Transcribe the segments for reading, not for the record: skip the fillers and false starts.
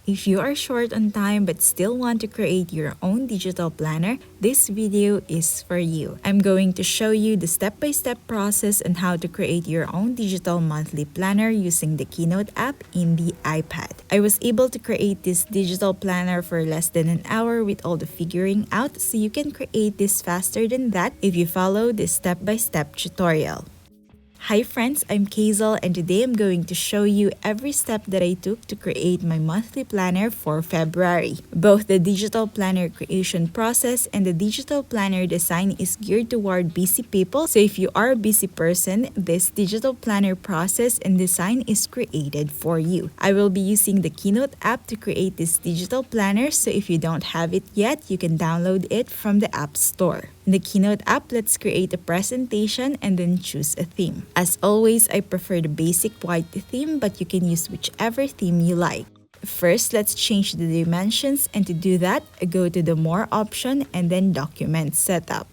If you are short on time but still want to create your own digital planner, this video is for you. I'm going to show you the step-by-step process on how to create your own digital monthly planner using the Keynote app in the iPad. I was able to create this digital planner for less than an hour with all the figuring out, so you can create this faster than that if you follow this step-by-step tutorial. Hi friends, I'm Keizle and today I'm going to show you every step that I took to create my monthly planner for February. Both the digital planner creation process and the digital planner design is geared toward busy people, so if you are a busy person, this digital planner process and design is created for you. I will be using the Keynote app to create this digital planner, so if you don't have it yet, you can download it from the App Store. In the Keynote app, let's create a presentation and then choose a theme. As always, I prefer the basic white theme, but you can use whichever theme you like. First, let's change the dimensions, and to do that, go to the More option and then Document Setup.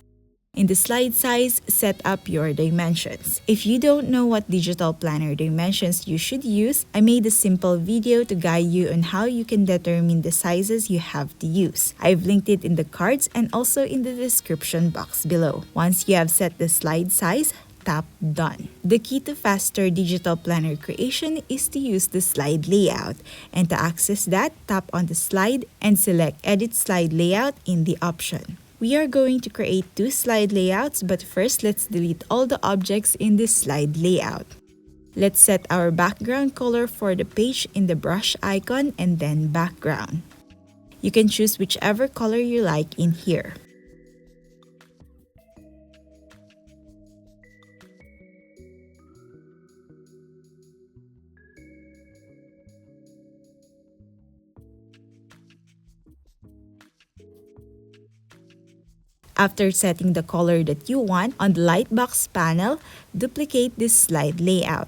In the slide size, set up your dimensions. If you don't know what digital planner dimensions you should use, I made a simple video to guide you on how you can determine the sizes you have to use. I've linked it in the cards and also in the description box below. Once you have set the slide size, tap Done. The key to faster digital planner creation is to use the slide layout. And to access that, tap on the slide and select Edit Slide Layout in the option. We are going to create two slide layouts, but first let's delete all the objects in this slide layout. Let's set our background color for the page in the brush icon and then background. You can choose whichever color you like in here. After setting the color that you want, on the Lightbox panel, duplicate this slide layout.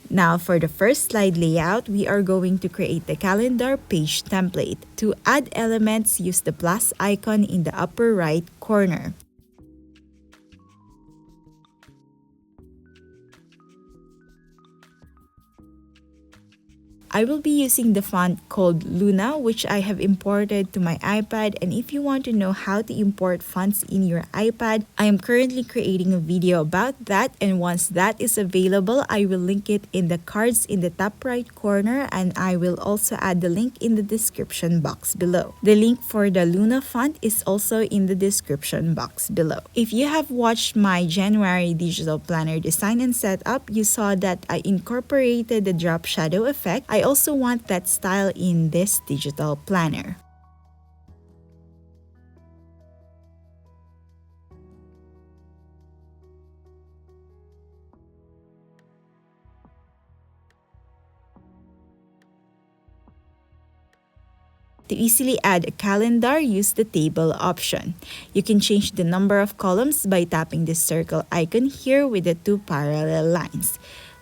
Now for the first slide layout, we are going to create the calendar page template. To add elements, use the plus icon in the upper right corner. I will be using the font called Luna, which I have imported to my iPad, and if you want to know how to import fonts in your iPad, I am currently creating a video about that, and once that is available, I will link it in the cards in the top right corner, and I will also add the link in the description box below. The link for the Luna font is also in the description box below. If you have watched my January digital planner design and setup, you saw that I incorporated the drop shadow effect. I also want that style in this digital planner. To easily add a calendar, use the table option. You can change the number of columns by tapping the circle icon here with the two parallel lines.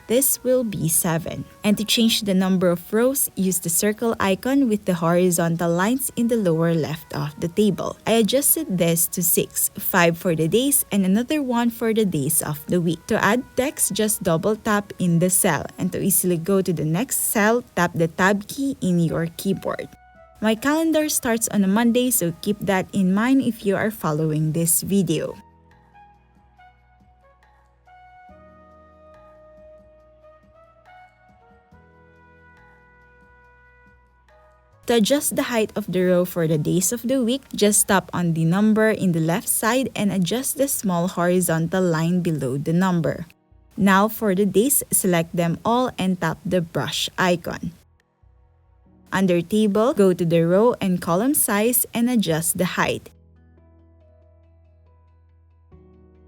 This will be 7. And to change the number of rows, use the circle icon with the horizontal lines in the lower left of the table. I adjusted this to 6, 5 for the days and another 1 for the days of the week. To add text, just double tap in the cell, and to easily go to the next cell, tap the tab key in your keyboard. My calendar starts on a Monday, so keep that in mind if you are following this video. To adjust the height of the row for the days of the week, just tap on the number in the left side and adjust the small horizontal line below the number. Now for the days, select them all and tap the brush icon. Under Table, go to the row and column size and adjust the height.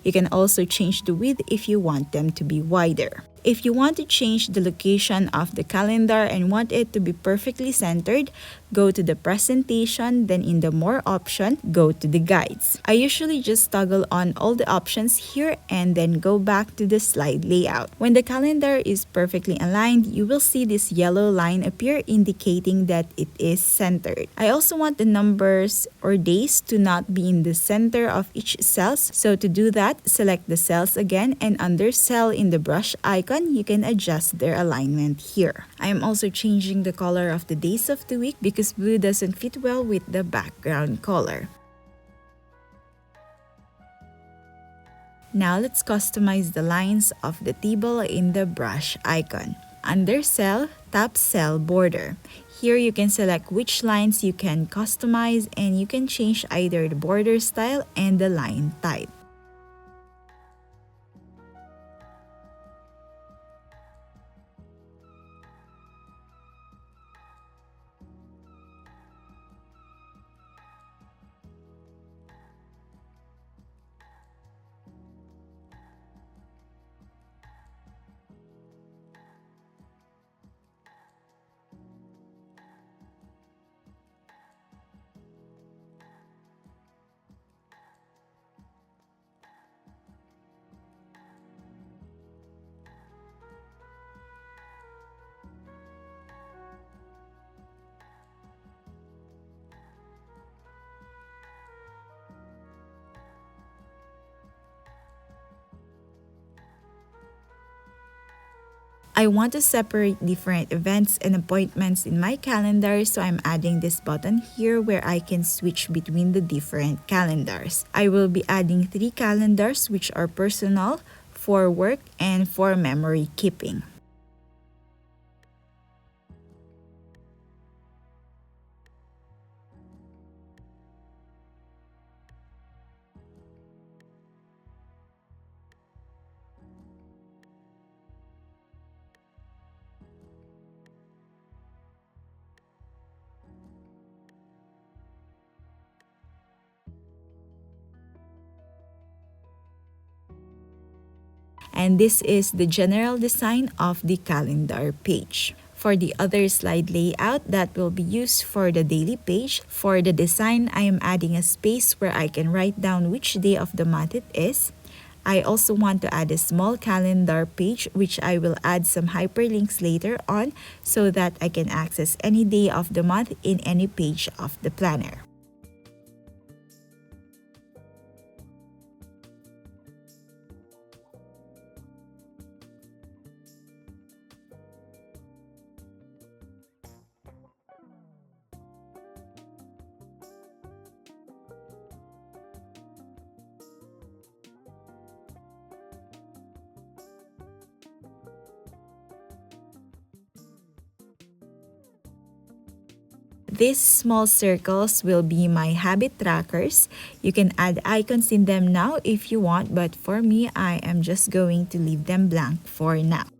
You can also change the width if you want them to be wider. If you want to change the location of the calendar and want it to be perfectly centered, go to the presentation, then in the More option, go to the guides. I usually just toggle on all the options here and then go back to the slide layout. When the calendar is perfectly aligned, you will see this yellow line appear indicating that it is centered. I also want the numbers or days to not be in the center of each cells. So to do that, select the cells again and under cell in the brush icon, icon, you can adjust their alignment here. I am also changing the color of the days of the week because blue doesn't fit well with the background color. Now let's customize the lines of the table in the brush icon. Under Cell, tap Cell Border. Here you can select which lines you can customize and you can change either the border style and the line type. I want to separate different events and appointments in my calendar, so I'm adding this button here where I can switch between the different calendars. I will be adding 3 calendars which are personal, for work, and for memory keeping. And this is the general design of the calendar page. For the other slide layout that will be used for the daily page, for the design, I am adding a space where I can write down which day of the month it is. I also want to add a small calendar page which I will add some hyperlinks later on so that I can access any day of the month in any page of the planner. These small circles will be my habit trackers. You can add icons in them now if you want, but for me, I am just going to leave them blank for now.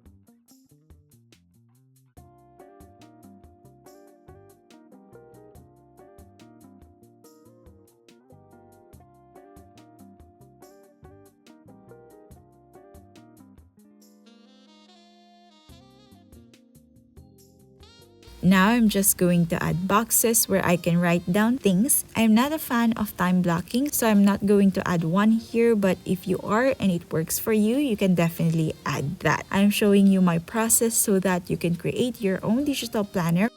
Now I'm just going to add boxes where I can write down things. I'm not a fan of time blocking, so I'm not going to add one here, but if you are and it works for you, you can definitely add that. I'm showing you my process so that you can create your own digital planner.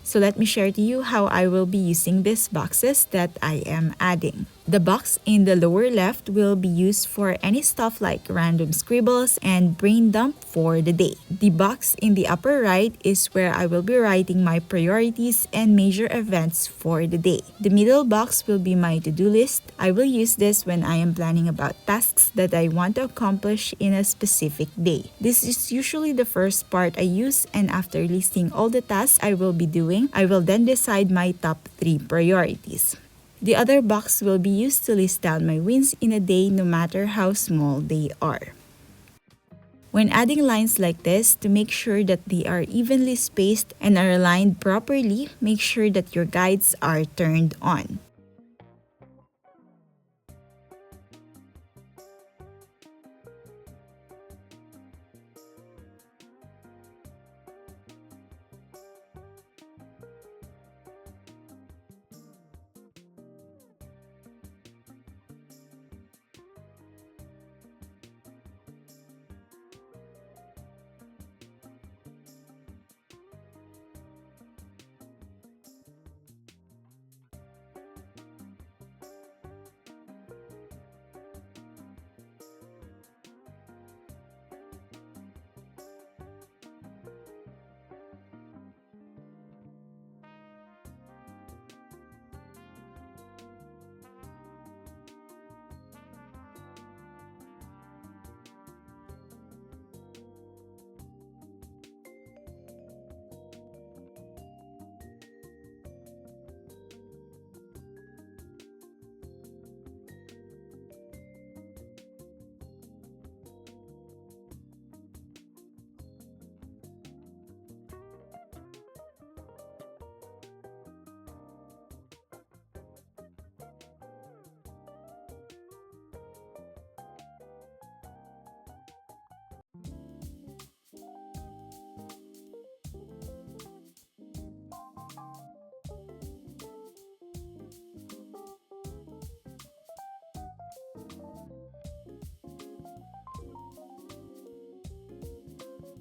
So let me share to you how I will be using these boxes that I am adding. The box in the lower left will be used for any stuff like random scribbles and brain dump for the day. The box in the upper right is where I will be writing my priorities and major events for the day. The middle box will be my to-do list. I will use this when I am planning about tasks that I want to accomplish in a specific day. This is usually the first part I use, and after listing all the tasks I will be doing, I will then decide my top 3 priorities. The other box will be used to list down my wins in a day no matter how small they are. When adding lines like this, to make sure that they are evenly spaced and are aligned properly, make sure that your guides are turned on.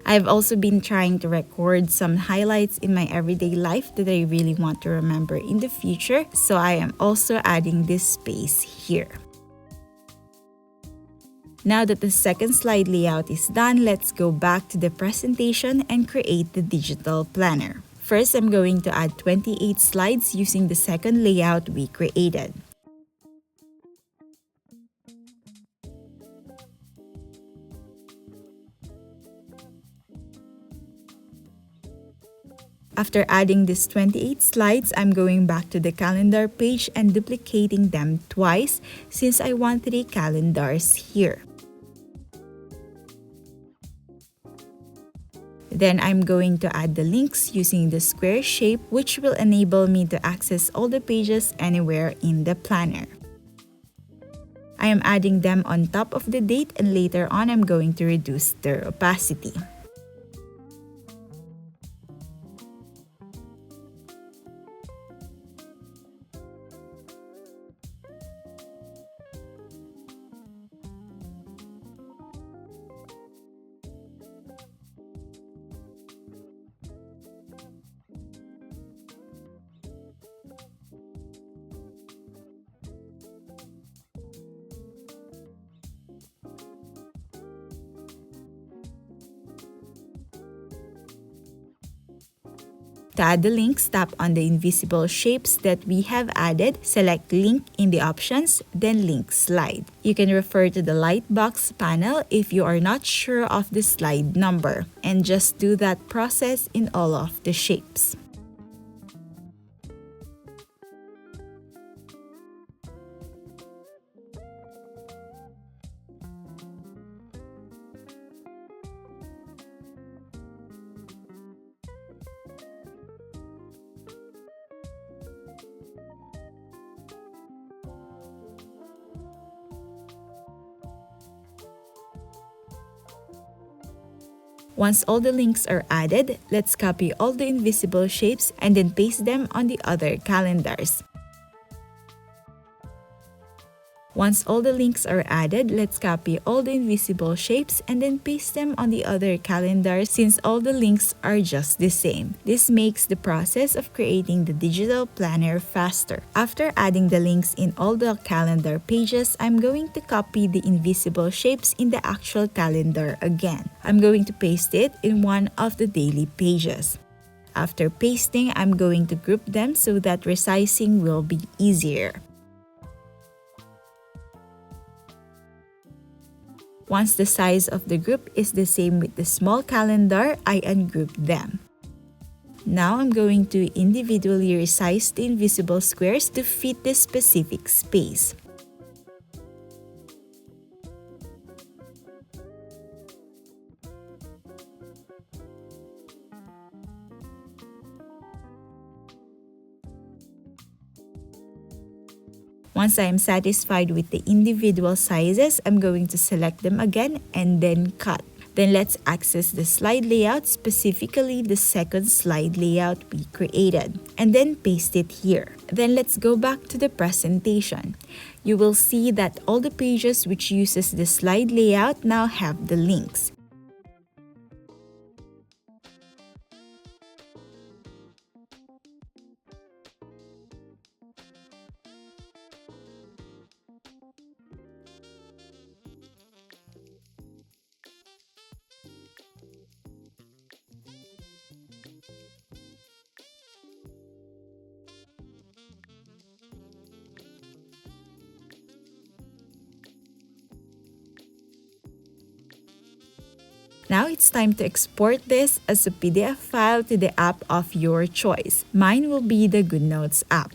I've also been trying to record some highlights in my everyday life that I really want to remember in the future, so I am also adding this space here. Now that the second slide layout is done, let's go back to the presentation and create the digital planner. First, I'm going to add 28 slides using the second layout we created. After adding these 28 slides, I'm going back to the calendar page and duplicating them twice since I want 3 calendars here. Then I'm going to add the links using the square shape, which will enable me to access all the pages anywhere in the planner. I am adding them on top of the date, and later on I'm going to reduce their opacity. To add the links, tap on the invisible shapes that we have added, select Link in the options, then Link Slide. You can refer to the Lightbox panel if you are not sure of the slide number, and just do that process in all of the shapes. Once all the links are added, let's copy all the invisible shapes and then paste them on the other calendars. Once all the links are added, let's copy all the invisible shapes and then paste them on the other calendars since all the links are just the same. This makes the process of creating the digital planner faster. After adding the links in all the calendar pages, I'm going to copy the invisible shapes in the actual calendar again. I'm going to paste it in one of the daily pages. After pasting, I'm going to group them so that resizing will be easier. Once the size of the group is the same with the small calendar, I ungroup them. Now I'm going to individually resize the invisible squares to fit the specific space. Once I am satisfied with the individual sizes, I'm going to select them again and then cut. Then let's access the slide layout, specifically the second slide layout we created, and then paste it here. Then let's go back to the presentation. You will see that all the pages which uses the slide layout now have the links. Now it's time to export this as a PDF file to the app of your choice. Mine will be the GoodNotes app.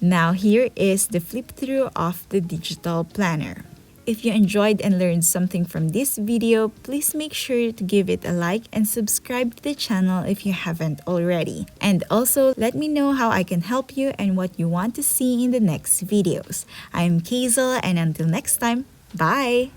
Now here is the flip through of the digital planner. If you enjoyed and learned something from this video, please make sure to give it a like and subscribe to the channel if you haven't already. And also, let me know how I can help you and what you want to see in the next videos. I'm Keizle, and until next time, bye!